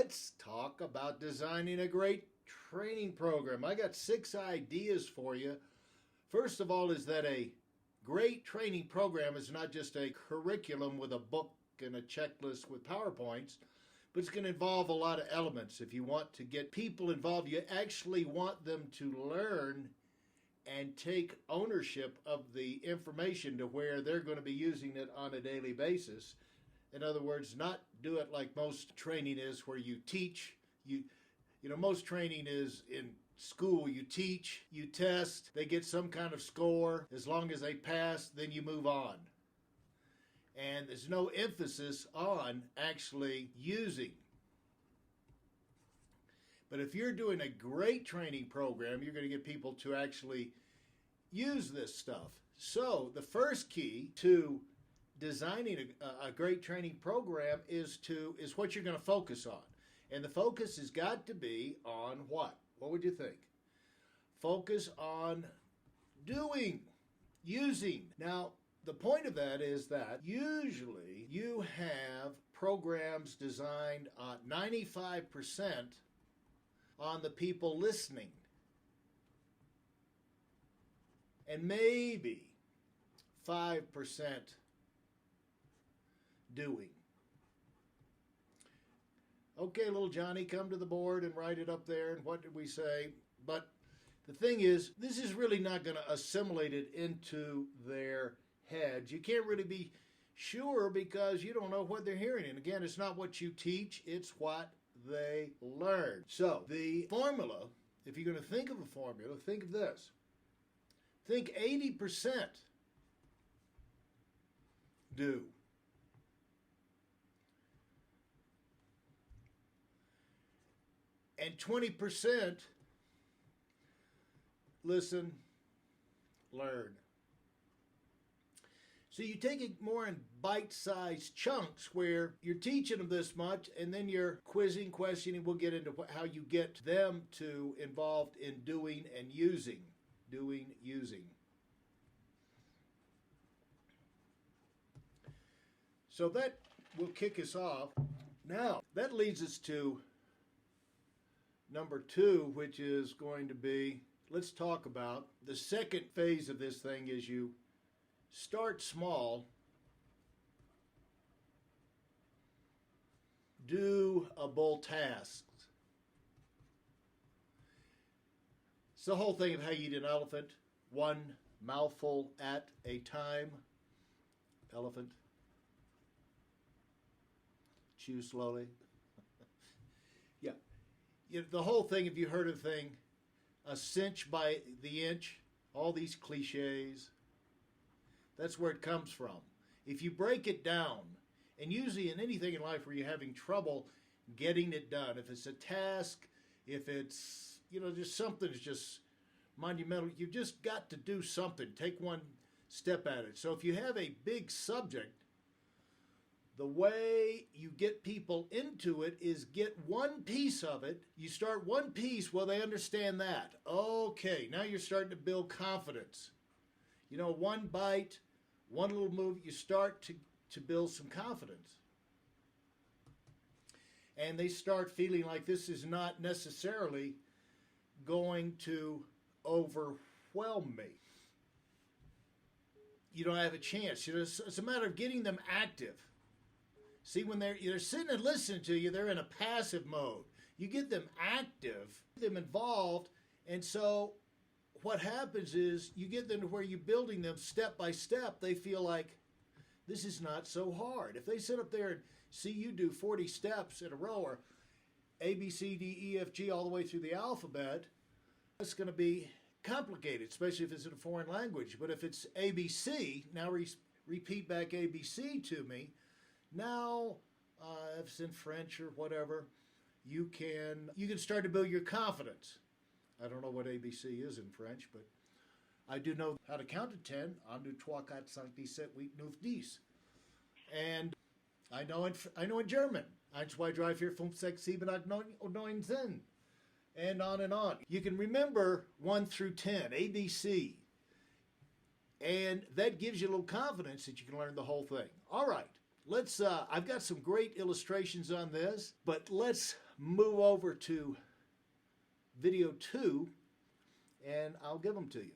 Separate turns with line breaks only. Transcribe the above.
let's talk about designing a great training program. I got 6 ideas for you. First of all, is that a great training program is not just a curriculum with a book and a checklist with PowerPoints, but it's going to involve a lot of elements. If you want to get people involved, you actually want them to learn and take ownership of the information to where they're going to be using it on a daily basis. In other words, not do it like most training is, where you teach. Most training is in school. You teach, you test, they get some kind of score. As long as they pass, then you move on. And there's no emphasis on actually using. But if you're doing a great training program, you're going to get people to actually use this stuff. So the first key to designing a great training program is what you're going to focus on. And the focus has got to be on what? What would you think? Focus on doing, using. Now, the point of that is that usually you have programs designed 95% on the people listening, and maybe 5% doing. Okay, little Johnny, come to the board and write it up there, and what did we say? But the thing is, this is really not going to assimilate it into their heads. You can't really be sure because you don't know what they're hearing. And again, it's not what you teach, it's what they learn. So the formula, if you're going to think of a formula, think of this. Think 80% do. And 20% listen, learn. So you take it more in bite-sized chunks where you're teaching them this much and then you're quizzing, questioning. We'll get into how you get them to involved in doing and using. Doing, using. So that will kick us off. Now, that leads us to number 2, which is going to be, let's talk about the second phase of this thing. Is you start small, doable tasks. It's the whole thing of how you eat an elephant, one mouthful at a time. Elephant. Chew slowly. Yeah. The whole thing, if you heard of the thing, a cinch by the inch, all these cliches, that's where it comes from. If you break it down, and usually in anything in life where you're having trouble getting it done, if it's a task, if it's, just something that's just monumental, you've just got to do something. Take one step at it. So if you have a big subject, the way you get people into it is get one piece of it. You start one piece, well, they understand that. Okay, now you're starting to build confidence. One bite, one little move, you start to build some confidence. And they start feeling like this is not necessarily going to overwhelm me. You don't have a chance. It's a matter of getting them active. See, when they're sitting and listening to you, they're in a passive mode. You get them active, get them involved, and so what happens is you get them to where you're building them step by step. They feel like this is not so hard. If they sit up there and see you do 40 steps in a row, or A, B, C, D, E, F, G, all the way through the alphabet, it's going to be complicated, especially if it's in a foreign language. But if it's A, B, C, now repeat back A, B, C to me. Now, if it's in French or whatever, you can start to build your confidence. I don't know what ABC is in French, but I do know how to count to 10. 1, 2, 3, 4, 5, 6, 7, 8, 9, 10. And I know in German. 1, 2, 3, 4, 5, 6, 7, 8, 9, 10. And on and on. You can remember 1 through 10, ABC. And that gives you a little confidence that you can learn the whole thing. All right. let's I've got some great illustrations on this, but let's move over to video 2 and I'll give them to you.